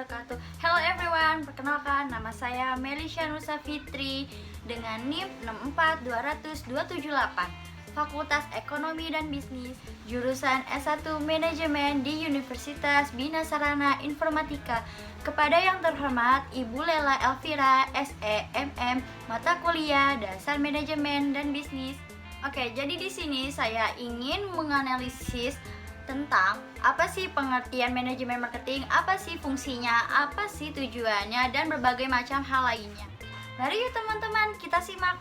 wabarakatuh. Hello everyone, perkenalkan nama saya Melisha Nusa Fitri dengan NIM 6420278, Fakultas Ekonomi dan Bisnis, jurusan S1 Manajemen di Universitas Bina Sarana Informatika. Kepada yang terhormat Ibu Lela Elvira, SEMM, mata kuliah Dasar Manajemen dan Bisnis. Oke, jadi di sini saya ingin menganalisis tentang apa sih pengertian manajemen marketing, apa sih fungsinya, apa sih tujuannya, dan berbagai macam hal lainnya. Mari yuk teman-teman, kita simak.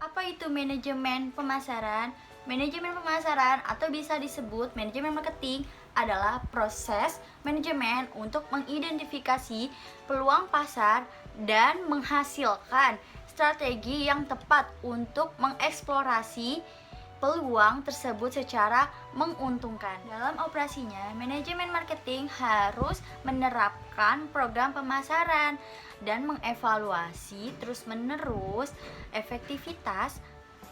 Apa itu manajemen pemasaran? Manajemen pemasaran atau bisa disebut manajemen marketing adalah proses manajemen untuk mengidentifikasi peluang pasar dan menghasilkan strategi yang tepat untuk mengeksplorasi peluang tersebut secara menguntungkan. Dalam operasinya, manajemen marketing harus menerapkan program pemasaran dan mengevaluasi terus-menerus efektivitas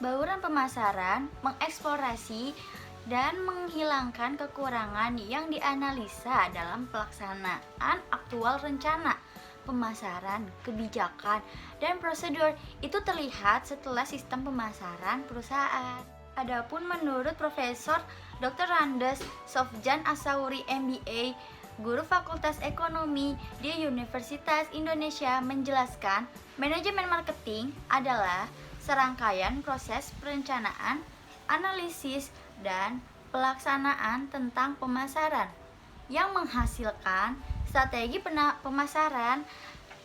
bauran pemasaran, mengeksplorasi dan menghilangkan kekurangan yang dianalisa dalam pelaksanaan aktual rencana pemasaran, kebijakan, dan prosedur itu terlihat setelah sistem pemasaran perusahaan. Adapun menurut Profesor Dr. Randes Sofjan Asauri MBA, guru Fakultas Ekonomi di Universitas Indonesia menjelaskan, manajemen marketing adalah serangkaian proses perencanaan, analisis, dan pelaksanaan tentang pemasaran yang menghasilkan strategi pemasaran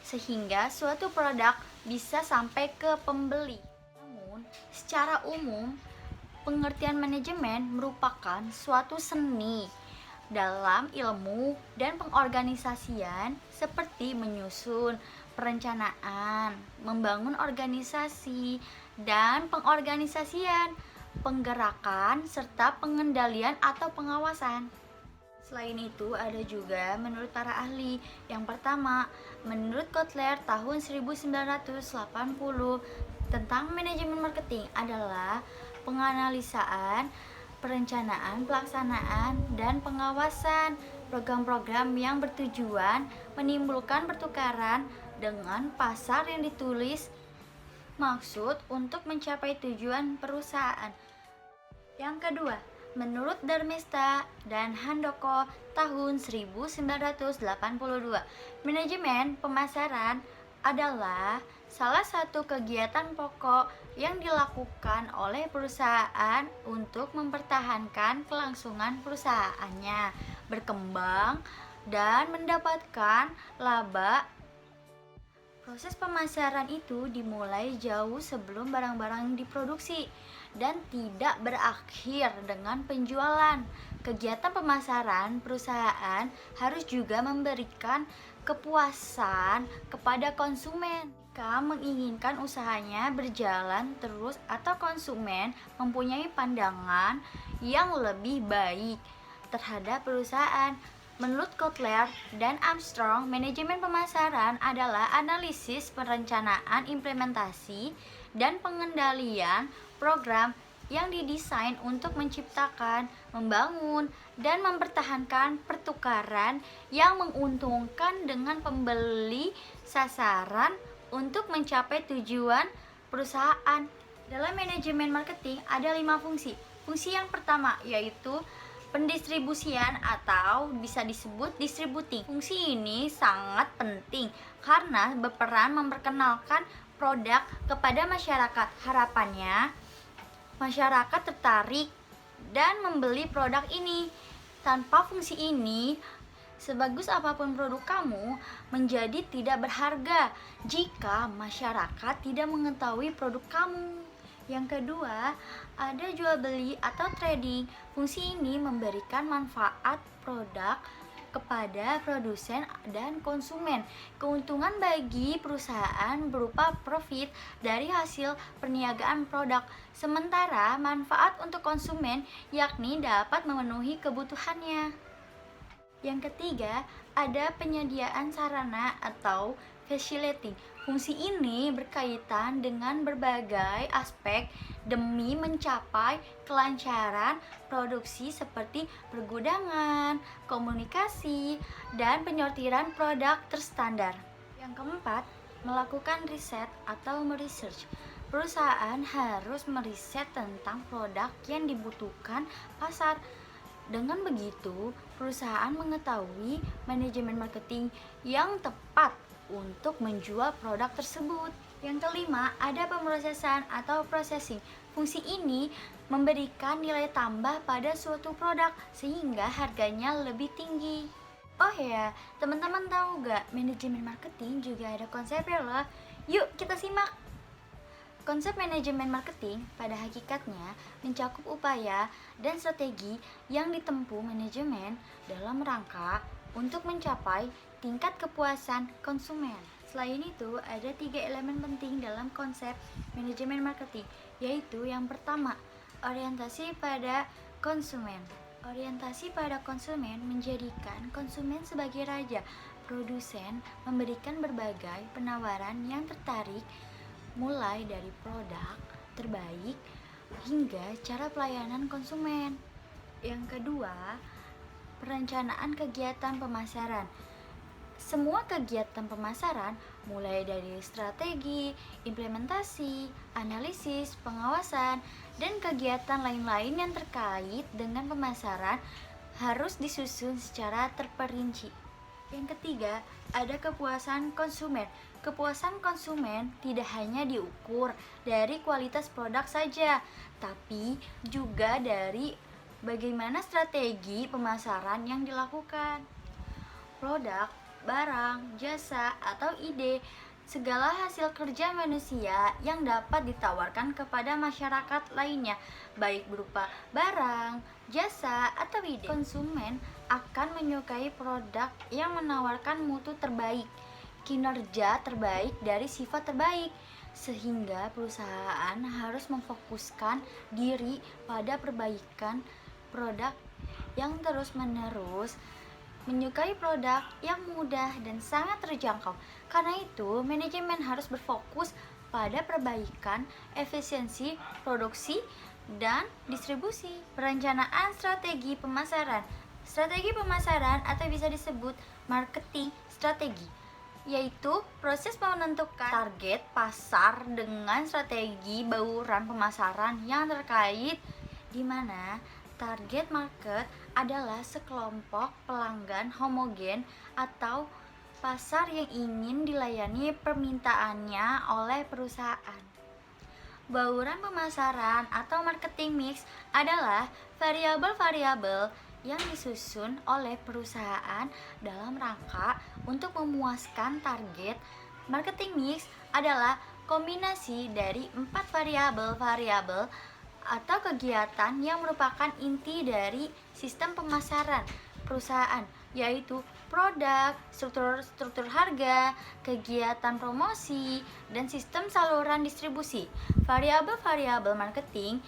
sehingga suatu produk bisa sampai ke pembeli. Namun, secara umum, pengertian manajemen merupakan suatu seni dalam ilmu dan pengorganisasian seperti menyusun, perencanaan, membangun organisasi, dan pengorganisasian, penggerakan, serta pengendalian atau pengawasan. Selain itu, ada juga menurut para ahli. Yang pertama, menurut Kotler tahun 1980 tentang manajemen marketing adalah penganalisaan, perencanaan, pelaksanaan, dan pengawasan program-program yang bertujuan menimbulkan pertukaran dengan pasar yang ditulis maksud untuk mencapai tujuan perusahaan. Yang kedua, menurut Darmesta dan Handoko tahun 1982, manajemen pemasaran adalah salah satu kegiatan pokok yang dilakukan oleh perusahaan untuk mempertahankan kelangsungan perusahaannya, berkembang, dan mendapatkan laba. Proses pemasaran itu dimulai jauh sebelum barang-barang diproduksi dan tidak berakhir dengan penjualan. Kegiatan pemasaran perusahaan harus juga memberikan kepuasan kepada konsumen. Jika menginginkan usahanya berjalan terus atau konsumen mempunyai pandangan yang lebih baik terhadap perusahaan. Menurut Kotler dan Armstrong, manajemen pemasaran adalah analisis, perencanaan, implementasi, dan pengendalian program yang didesain untuk menciptakan, membangun, dan mempertahankan pertukaran yang menguntungkan dengan pembeli sasaran untuk mencapai tujuan perusahaan. Dalam manajemen marketing ada 5 fungsi. Fungsi yang pertama yaitu pendistribusian atau bisa disebut distributing. Fungsi ini sangat penting karena berperan memperkenalkan produk kepada masyarakat. Harapannya, masyarakat tertarik dan membeli produk ini. Tanpa fungsi ini, sebagus apapun produk kamu menjadi tidak berharga jika masyarakat tidak mengetahui produk kamu. Yang kedua, ada jual beli atau trading. Fungsi ini memberikan manfaat produk kepada produsen dan konsumen. Keuntungan bagi perusahaan berupa profit dari hasil perniagaan produk, sementara manfaat untuk konsumen yakni dapat memenuhi kebutuhannya. Yang ketiga, ada penyediaan sarana atau facilitating. Fungsi ini berkaitan dengan berbagai aspek demi mencapai kelancaran produksi seperti pergudangan, komunikasi, dan penyortiran produk terstandar. Yang keempat, melakukan riset atau meresearch. Perusahaan harus meriset tentang produk yang dibutuhkan pasar. Dengan begitu, perusahaan mengetahui manajemen marketing yang tepat untuk menjual produk tersebut. Yang kelima, ada pemrosesan atau processing. Fungsi ini memberikan nilai tambah pada suatu produk sehingga harganya lebih tinggi. Oh ya, teman-teman tahu gak, manajemen marketing juga ada konsepnya loh. Yuk kita simak. Konsep manajemen marketing pada hakikatnya mencakup upaya dan strategi yang ditempuh manajemen dalam rangka untuk mencapai tingkat kepuasan konsumen. Selain itu, ada 3 elemen penting dalam konsep manajemen marketing, yaitu yang pertama, orientasi pada konsumen. Orientasi pada konsumen menjadikan konsumen sebagai raja. Produsen memberikan berbagai penawaran yang tertarik, mulai dari produk terbaik hingga cara pelayanan konsumen. Yang kedua, perencanaan kegiatan pemasaran. Semua kegiatan pemasaran, mulai dari strategi, implementasi, analisis, pengawasan, dan kegiatan lain-lain yang terkait dengan pemasaran harus disusun secara terperinci. Yang ketiga, ada kepuasan konsumen. Kepuasan konsumen tidak hanya diukur dari kualitas produk saja, tapi juga dari bagaimana strategi pemasaran yang dilakukan. Produk, barang, jasa, atau ide, segala hasil kerja manusia yang dapat ditawarkan kepada masyarakat lainnya, baik berupa barang, jasa, atau ide. Konsumen akan menyukai produk yang menawarkan mutu terbaik, kinerja terbaik dari sifat terbaik, sehingga perusahaan harus memfokuskan diri pada perbaikan produk yang terus-menerus, menyukai produk yang mudah dan sangat terjangkau. Karena itu, manajemen harus berfokus pada perbaikan efisiensi produksi dan distribusi. Perencanaan strategi pemasaran. Strategi pemasaran atau bisa disebut marketing strategi, yaitu proses menentukan target pasar dengan strategi bauran pemasaran yang terkait, di mana target market adalah sekelompok pelanggan homogen atau pasar yang ingin dilayani permintaannya oleh perusahaan. Bauran pemasaran atau marketing mix adalah variabel-variabel yang disusun oleh perusahaan dalam rangka untuk memuaskan target. Marketing mix adalah kombinasi dari 4 variabel-variabel atau kegiatan yang merupakan inti dari sistem pemasaran perusahaan, yaitu produk, struktur harga, kegiatan promosi, dan sistem saluran distribusi. Variabel-variabel marketing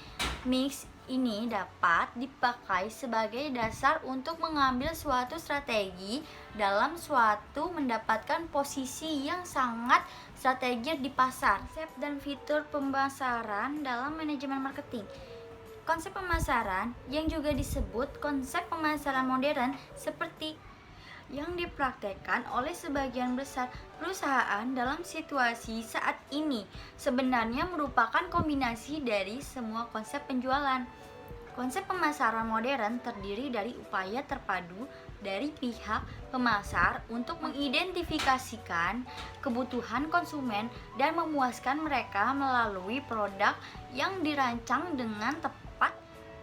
mix ini dapat dipakai sebagai dasar untuk mengambil suatu strategi dalam suatu mendapatkan posisi yang sangat strategis di pasar. Konsep dan fitur pemasaran dalam manajemen marketing. Konsep pemasaran yang juga disebut konsep pemasaran modern seperti yang dipraktekkan oleh sebagian besar perusahaan dalam situasi saat ini sebenarnya merupakan kombinasi dari semua konsep penjualan. Konsep pemasaran modern terdiri dari upaya terpadu dari pihak pemasar untuk mengidentifikasikan kebutuhan konsumen dan memuaskan mereka melalui produk yang dirancang dengan tepat.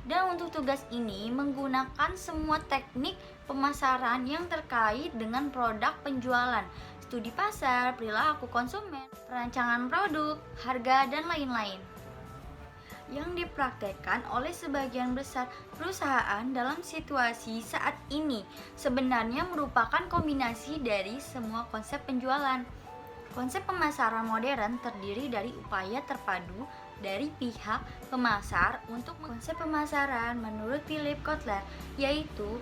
Dan untuk tugas ini menggunakan semua teknik pemasaran yang terkait dengan produk penjualan, studi pasar, perilaku konsumen, perancangan produk, harga, dan lain-lain. Yang dipraktekkan oleh sebagian besar perusahaan dalam situasi saat ini sebenarnya merupakan kombinasi dari semua konsep penjualan. Konsep pemasaran modern terdiri dari upaya terpadu dari pihak pemasar untuk konsep pemasaran menurut Philip Kotler, yaitu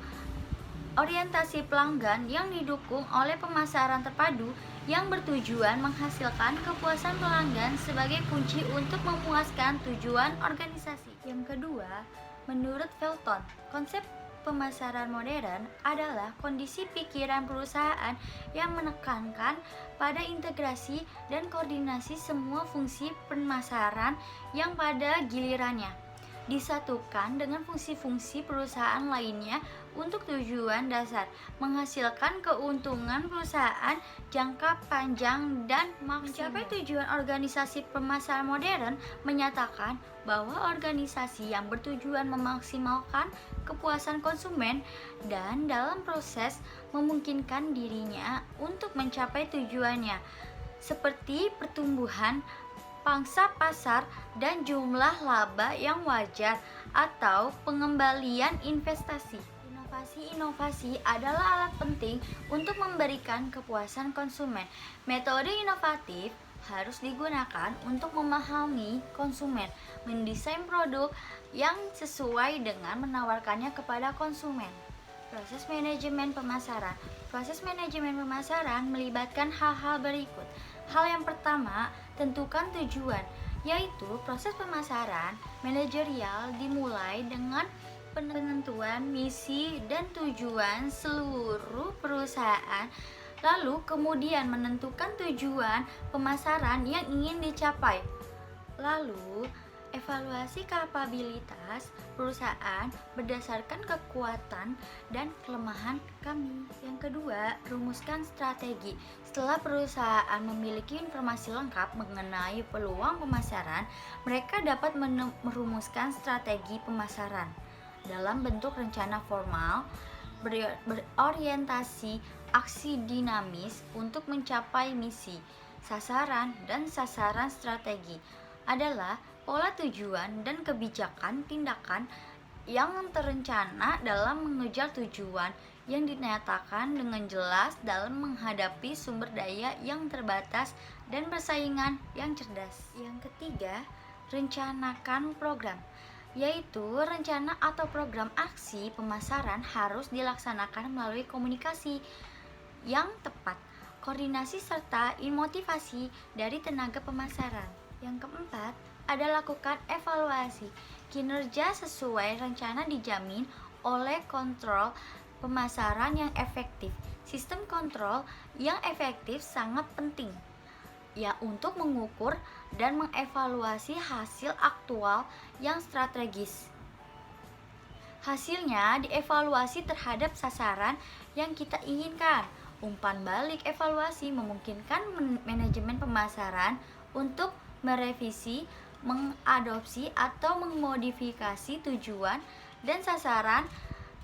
orientasi pelanggan yang didukung oleh pemasaran terpadu yang bertujuan menghasilkan kepuasan pelanggan sebagai kunci untuk memuaskan tujuan organisasi. Yang kedua, menurut Felton, konsep pemasaran modern adalah kondisi pikiran perusahaan yang menekankan pada integrasi dan koordinasi semua fungsi pemasaran yang pada gilirannya disatukan dengan fungsi-fungsi perusahaan lainnya untuk tujuan dasar menghasilkan keuntungan perusahaan jangka panjang dan maksimal. Mencapai tujuan organisasi pemasaran modern menyatakan bahwa organisasi yang bertujuan memaksimalkan kepuasan konsumen dan dalam proses memungkinkan dirinya untuk mencapai tujuannya seperti pertumbuhan pangsa pasar dan jumlah laba yang wajar atau pengembalian investasi. Inovasi adalah alat penting untuk memberikan kepuasan konsumen. Metode inovatif harus digunakan untuk memahami konsumen, mendesain produk yang sesuai dengan menawarkannya kepada konsumen. Proses manajemen pemasaran. Proses manajemen pemasaran melibatkan hal-hal berikut. Hal yang pertama, tentukan tujuan, yaitu proses pemasaran manajerial dimulai dengan penentuan misi dan tujuan seluruh perusahaan, lalu kemudian menentukan tujuan pemasaran yang ingin dicapai. Lalu, evaluasi kapabilitas perusahaan berdasarkan kekuatan dan kelemahan kami. Yang kedua, rumuskan strategi. Setelah perusahaan memiliki informasi lengkap mengenai peluang pemasaran, mereka dapat merumuskan strategi pemasaran dalam bentuk rencana formal berorientasi aksi dinamis untuk mencapai misi. Sasaran dan sasaran strategi adalah pola tujuan dan kebijakan tindakan yang terencana dalam mengejar tujuan yang dinyatakan dengan jelas dalam menghadapi sumber daya yang terbatas dan persaingan yang cerdas. Yang ketiga, rencanakan program, yaitu rencana atau program aksi pemasaran harus dilaksanakan melalui komunikasi yang tepat, koordinasi serta motivasi dari tenaga pemasaran. Yang keempat, ada lakukan evaluasi. Kinerja sesuai rencana dijamin oleh kontrol pemasaran yang efektif. Sistem kontrol yang efektif sangat penting ya untuk mengukur dan mengevaluasi hasil aktual yang strategis. Hasilnya dievaluasi terhadap sasaran yang kita inginkan. Umpan balik evaluasi memungkinkan manajemen pemasaran untuk merevisi, mengadopsi atau memodifikasi tujuan dan sasaran,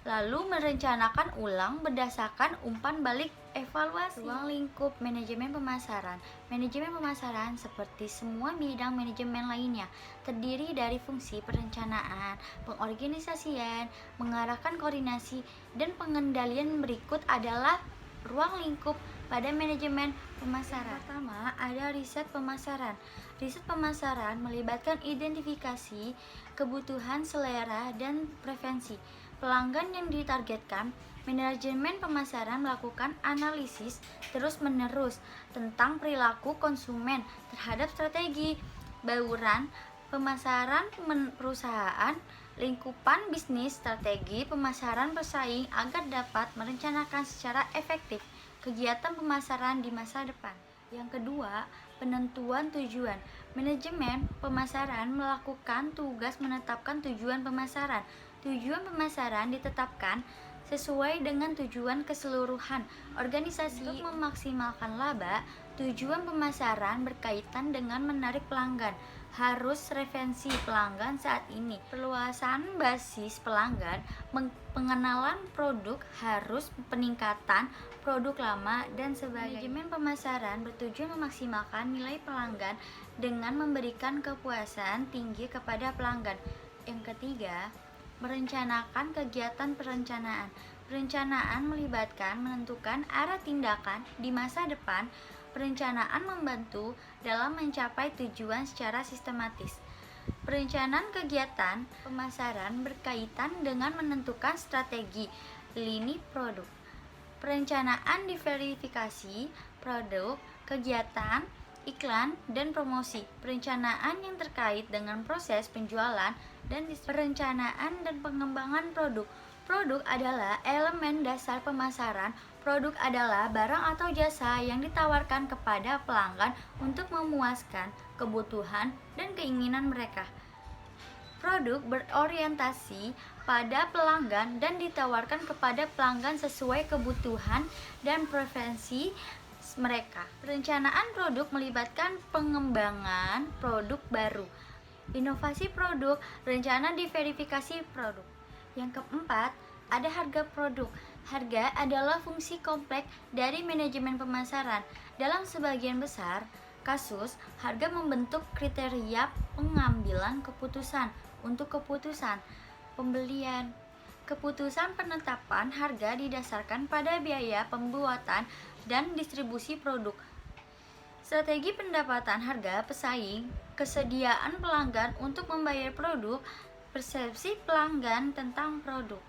lalu merencanakan ulang berdasarkan umpan balik evaluasi. Ruang lingkup manajemen pemasaran. Manajemen pemasaran seperti semua bidang manajemen lainnya terdiri dari fungsi perencanaan, pengorganisasian, mengarahkan koordinasi, dan pengendalian. Berikut adalah ruang lingkup pada manajemen pemasaran. Pertama, ada riset pemasaran. Riset pemasaran melibatkan identifikasi kebutuhan, selera, dan preferensi pelanggan yang ditargetkan. Manajemen pemasaran melakukan analisis terus-menerus tentang perilaku konsumen terhadap strategi, bauran pemasaran perusahaan, lingkupan bisnis, strategi pemasaran pesaing agar dapat merencanakan secara efektif kegiatan pemasaran di masa depan. Yang kedua, penentuan tujuan. Manajemen pemasaran melakukan tugas menetapkan tujuan pemasaran. Tujuan pemasaran ditetapkan sesuai dengan tujuan keseluruhan organisasi. Untuk memaksimalkan laba, tujuan pemasaran berkaitan dengan menarik pelanggan. Harus referensi pelanggan saat ini, perluasan basis pelanggan, pengenalan produk, harus peningkatan produk lama, dan sebagainya. Manajemen pemasaran bertujuan memaksimalkan nilai pelanggan dengan memberikan kepuasan tinggi kepada pelanggan. Yang ketiga, merencanakan kegiatan perencanaan. Perencanaan melibatkan menentukan arah tindakan di masa depan. Perencanaan membantu dalam mencapai tujuan secara sistematis. Perencanaan kegiatan pemasaran berkaitan dengan menentukan strategi lini produk. Perencanaan diverifikasi produk, kegiatan, iklan, dan promosi. Perencanaan yang terkait dengan proses penjualan dan perencanaan dan pengembangan produk. Produk adalah elemen dasar pemasaran. Produk adalah barang atau jasa yang ditawarkan kepada pelanggan untuk memuaskan kebutuhan dan keinginan mereka. Produk berorientasi pada pelanggan dan ditawarkan kepada pelanggan sesuai kebutuhan dan preferensi mereka. Perencanaan produk melibatkan pengembangan produk baru, inovasi produk, rencana diverifikasi produk. Yang keempat, ada harga produk. Harga adalah fungsi kompleks dari manajemen pemasaran. Dalam sebagian besar kasus, harga membentuk kriteria pengambilan keputusan untuk keputusan pembelian. Keputusan penetapan harga didasarkan pada biaya pembuatan dan distribusi produk. Strategi pendapatan harga pesaing, kesediaan pelanggan untuk membayar produk, persepsi pelanggan tentang produk.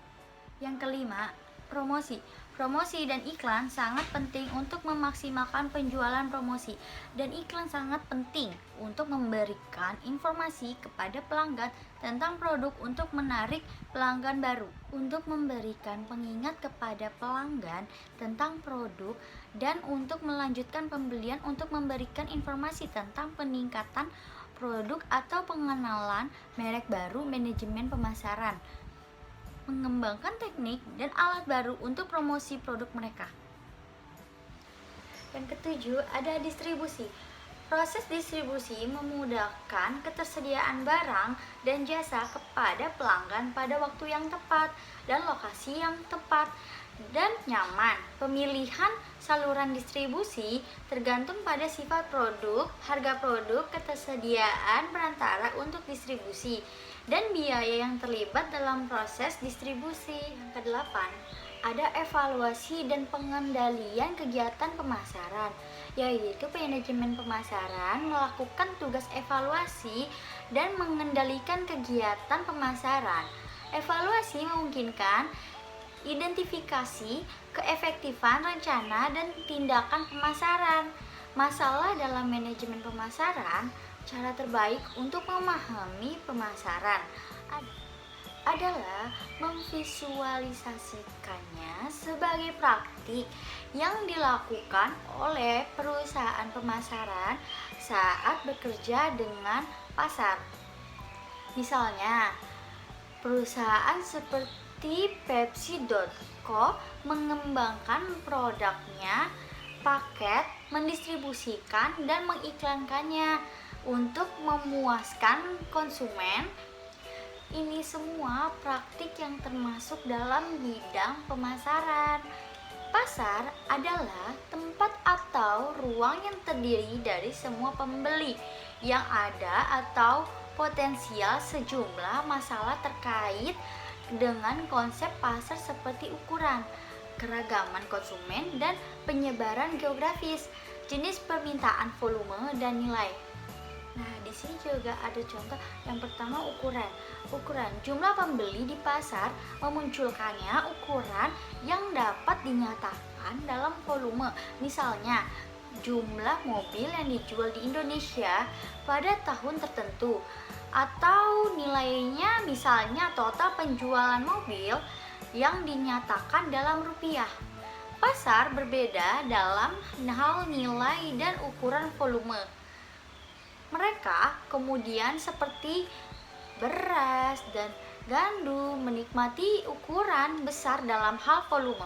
Yang kelima, promosi. Promosi dan iklan sangat penting untuk memaksimalkan penjualan. Promosi dan iklan sangat penting untuk memberikan informasi kepada pelanggan tentang produk untuk menarik pelanggan baru, untuk memberikan pengingat kepada pelanggan tentang produk, dan untuk melanjutkan pembelian, untuk memberikan informasi tentang peningkatan produk atau pengenalan merek baru. Manajemen pemasaran mengembangkan teknik dan alat baru untuk promosi produk mereka. Yang ketujuh, ada distribusi. Proses distribusi memudahkan ketersediaan barang dan jasa kepada pelanggan pada waktu yang tepat dan lokasi yang tepat dan nyaman. Pemilihan saluran distribusi tergantung pada sifat produk, harga produk, ketersediaan perantara untuk distribusi, dan biaya yang terlibat dalam proses distribusi. Yang kedelapan, ada evaluasi dan pengendalian kegiatan pemasaran, yaitu manajemen pemasaran melakukan tugas evaluasi dan mengendalikan kegiatan pemasaran. Evaluasi memungkinkan identifikasi keefektifan rencana dan tindakan pemasaran. Masalah dalam manajemen pemasaran, cara terbaik untuk memahami pemasaran adalah memvisualisasikannya sebagai praktik yang dilakukan oleh perusahaan pemasaran saat bekerja dengan pasar. Misalnya, perusahaan seperti Pepsi.co mengembangkan produknya, paket, mendistribusikan dan mengiklankannya untuk memuaskan konsumen. Ini semua praktik yang termasuk dalam bidang pemasaran. Pasar adalah tempat atau ruang yang terdiri dari semua pembeli yang ada atau potensial. Sejumlah masalah terkait dengan konsep pasar seperti ukuran, keragaman konsumen, dan penyebaran geografis, jenis permintaan, volume, dan nilai. Nah, di sini juga ada contoh. Yang pertama, ukuran. Ukuran jumlah pembeli di pasar memunculkannya ukuran yang dapat dinyatakan dalam volume. Misalnya, jumlah mobil yang dijual di Indonesia pada tahun tertentu, atau nilainya, misalnya total penjualan mobil yang dinyatakan dalam rupiah. Pasar berbeda dalam hal nilai dan ukuran volume. Mereka kemudian seperti beras dan gandum menikmati ukuran besar dalam hal volume.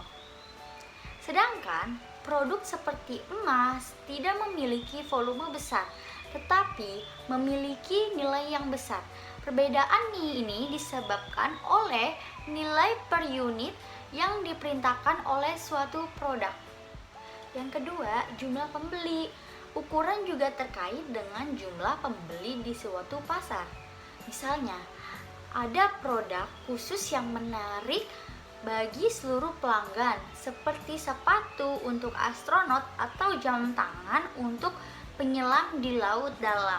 Sedangkan produk seperti emas tidak memiliki volume besar, tetapi memiliki nilai yang besar. Perbedaan ini disebabkan oleh nilai per unit yang diperintahkan oleh suatu produk. Yang kedua, jumlah pembeli. Ukuran juga terkait dengan jumlah pembeli di suatu pasar. Misalnya, ada produk khusus yang menarik bagi seluruh pelanggan, seperti sepatu untuk astronot atau jam tangan untuk penyelam di laut dalam.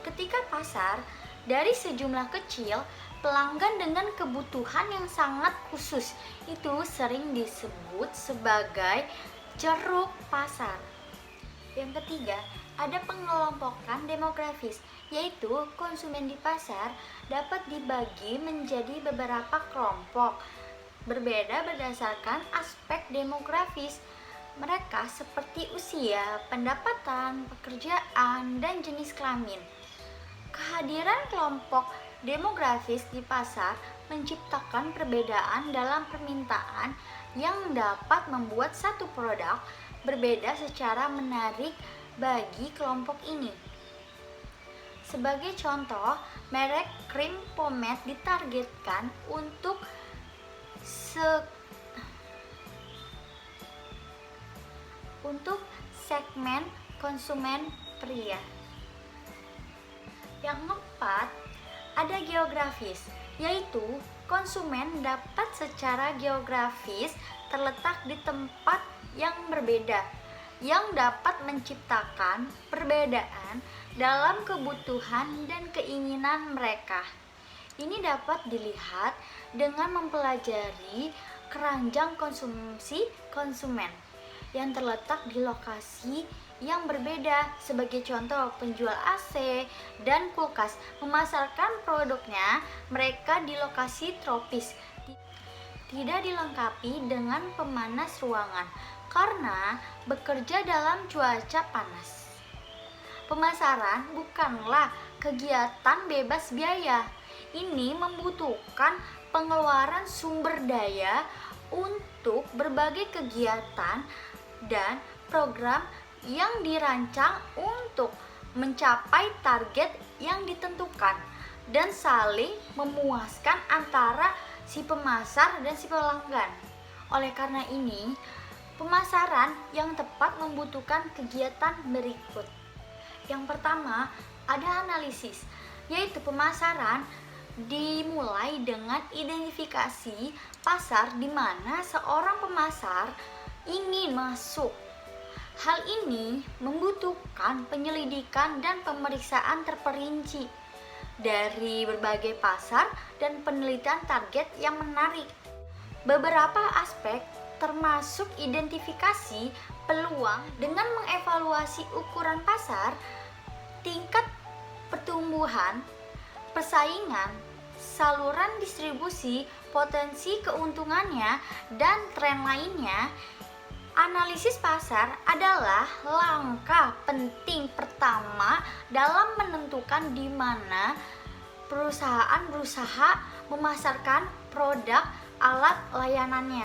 Ketika pasar dari sejumlah kecil pelanggan dengan kebutuhan yang sangat khusus, itu sering disebut sebagai ceruk pasar. Yang ketiga, ada pengelompokan demografis, yaitu konsumen di pasar dapat dibagi menjadi beberapa kelompok berbeda berdasarkan aspek demografis mereka seperti usia, pendapatan, pekerjaan, dan jenis kelamin. Kehadiran kelompok demografis di pasar menciptakan perbedaan dalam permintaan yang dapat membuat satu produk berbeda secara menarik bagi kelompok ini. Sebagai contoh, merek krim pomade ditargetkan untuk segmen konsumen pria. Yang keempat, ada geografis, yaitu konsumen dapat secara geografis terletak di tempat yang berbeda, yang dapat menciptakan perbedaan dalam kebutuhan dan keinginan mereka. Ini dapat dilihat dengan mempelajari keranjang konsumsi konsumen yang terletak di lokasi yang berbeda. Sebagai contoh, penjual AC dan kulkas memasarkan produknya mereka di lokasi tropis, tidak dilengkapi dengan pemanas ruangan karena bekerja dalam cuaca panas. Pemasaran bukanlah kegiatan bebas biaya. Ini membutuhkan pengeluaran sumber daya untuk berbagai kegiatan dan program yang dirancang untuk mencapai target yang ditentukan dan saling memuaskan antara si pemasar dan si pelanggan. Oleh karena ini, pemasaran yang tepat membutuhkan kegiatan berikut. Yang pertama, ada analisis, yaitu pemasaran dimulai dengan identifikasi pasar di mana seorang pemasar ingin masuk. Hal ini membutuhkan penyelidikan dan pemeriksaan terperinci dari berbagai pasar dan penelitian target yang menarik. Beberapa aspek termasuk identifikasi peluang dengan mengevaluasi ukuran pasar, tingkat pertumbuhan, persaingan, saluran distribusi, potensi keuntungannya, dan tren lainnya. Analisis pasar adalah langkah penting pertama dalam menentukan di mana perusahaan berusaha memasarkan produk alat layanannya.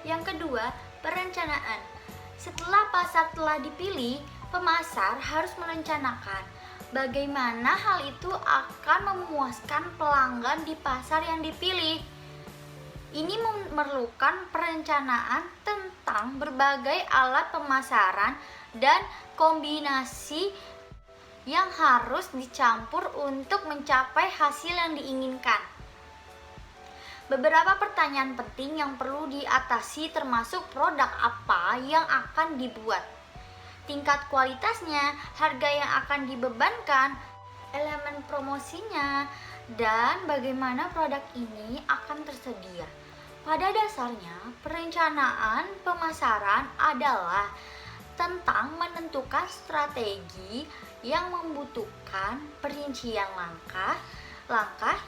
Yang kedua, perencanaan. Setelah pasar telah dipilih, pemasar harus merencanakan bagaimana hal itu akan memuaskan pelanggan di pasar yang dipilih. Ini memerlukan perencanaan tentang berbagai alat pemasaran dan kombinasi yang harus dicampur untuk mencapai hasil yang diinginkan. Beberapa pertanyaan penting yang perlu diatasi termasuk produk apa yang akan dibuat, tingkat kualitasnya, harga yang akan dibebankan, elemen promosinya, dan bagaimana produk ini akan tersedia. Pada dasarnya, perencanaan pemasaran adalah tentang menentukan strategi yang membutuhkan perincian langkah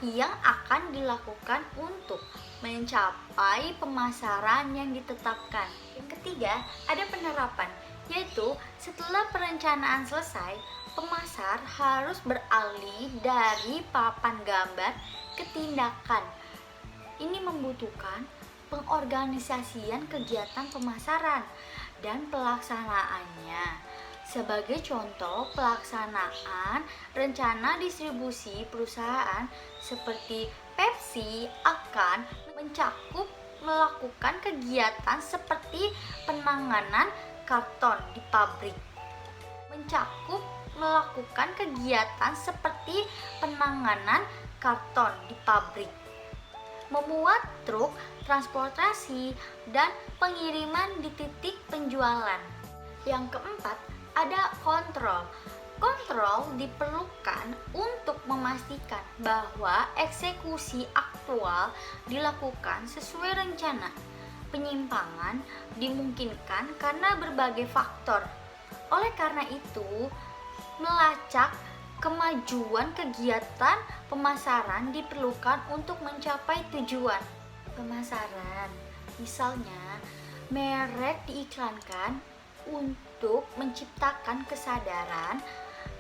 yang akan dilakukan untuk mencapai pemasaran yang ditetapkan. Yang ketiga, ada penerapan, yaitu setelah perencanaan selesai, pemasar harus beralih dari papan gambar ke tindakan. Ini membutuhkan pengorganisasian kegiatan pemasaran dan pelaksanaannya. Sebagai contoh, pelaksanaan rencana distribusi perusahaan seperti Pepsi akan mencakup melakukan kegiatan seperti penanganan karton di pabrik. Memuat truk transportasi dan pengiriman di titik penjualan. Yang keempat, ada kontrol. Kontrol diperlukan untuk memastikan bahwa eksekusi aktual dilakukan sesuai rencana. Penyimpangan dimungkinkan karena berbagai faktor, Oleh karena itu, melacak kemajuan kegiatan pemasaran diperlukan untuk mencapai tujuan pemasaran. Misalnya, merek diiklankan untuk menciptakan kesadaran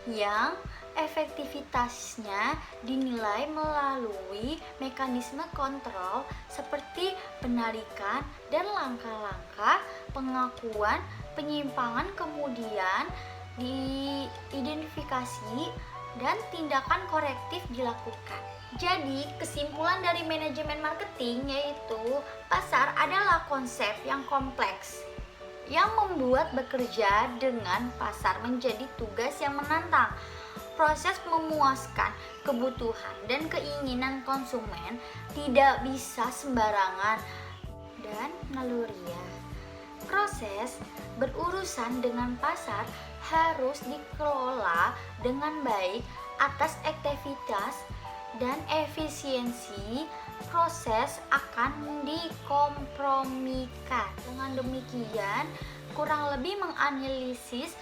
yang efektivitasnya dinilai melalui mekanisme kontrol seperti penarikan dan langkah-langkah pengakuan penyimpangan, kemudian diidentifikasi dan tindakan korektif dilakukan. Jadi, kesimpulan dari manajemen marketing yaitu pasar adalah konsep yang kompleks yang membuat bekerja dengan pasar menjadi tugas yang menantang. Proses memuaskan kebutuhan dan keinginan konsumen tidak bisa sembarangan dan naluriah. Proses berurusan dengan pasar harus dikelola dengan baik atas aktivitas dan efisiensi proses akan dikompromikan. Dengan demikian, kurang lebih menganalisis,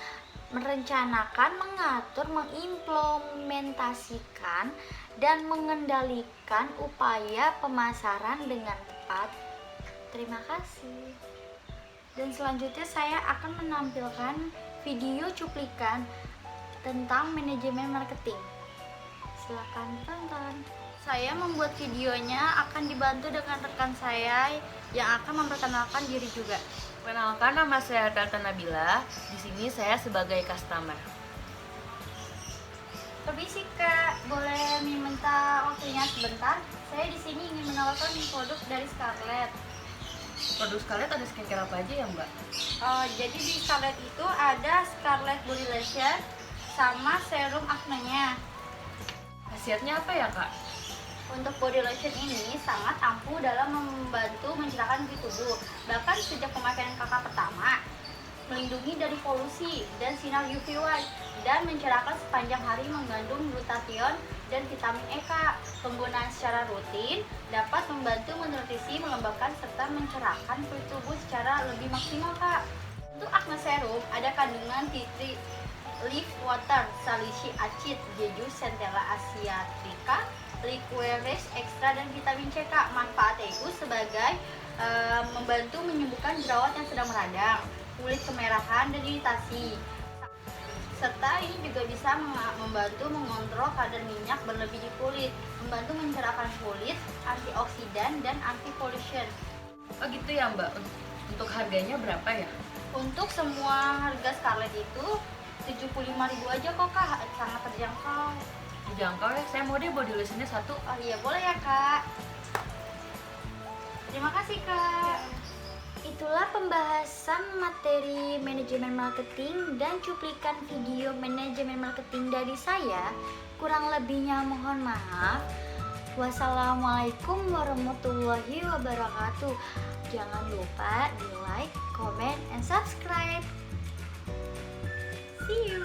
merencanakan, mengatur, mengimplementasikan, dan mengendalikan upaya pemasaran dengan tepat. Terima kasih. Dan selanjutnya saya akan menampilkan video cuplikan tentang manajemen marketing. Silakan tonton. Saya membuat videonya akan dibantu dengan rekan saya yang akan memperkenalkan diri juga. Perkenalkan, nama saya Tata Nabila. Di sini saya sebagai customer. Permisi Kak, boleh minta waktunya sebentar? Saya di sini ingin menawarkan produk dari Scarlett. Produk Scarlett ada skincare apa aja ya Mbak? Jadi di Scarlett itu ada Scarlett Body Lotion sama serum acne-nya. Khasiatnya apa ya Kak? Untuk body lotion ini sangat ampuh dalam membantu mencerahkan kulit tubuh. Bahkan sejak pemakaian kakak pertama, melindungi dari polusi dan sinar UV-Y, dan mencerahkan sepanjang hari, mengandung glutathione dan vitamin E, Kak. Penggunaan secara rutin dapat membantu menutrisi, melembabkan, serta mencerahkan kulit tubuh secara lebih maksimal, Kak. Untuk acne serum, ada kandungan tea tree leaf water, salicylic acid, jeju, centella asiatica, liquorice extra, dan vitamin C, Kak. Manfaatnya itu sebagai membantu menyembuhkan jerawat yang sedang meradang, kulit kemerahan dan iritasi, serta ini juga bisa membantu mengontrol kadar minyak berlebih di kulit, membantu mencerahkan kulit, antioksidan, dan anti pollution. Oh gitu ya Mbak. Untuk harganya berapa ya? Untuk semua harga Scarlett itu 75.000 aja kok, Kak. Sangat terjangkau. Dijangkau ya, saya mau deh body lotionnya satu. Oh iya, boleh ya, Kak. Terima kasih, Kak. Itulah pembahasan materi manajemen marketing dan cuplikan video manajemen marketing dari saya. Kurang lebihnya mohon maaf. Wassalamualaikum warahmatullahi wabarakatuh. Jangan lupa di like, comment, and subscribe. See you.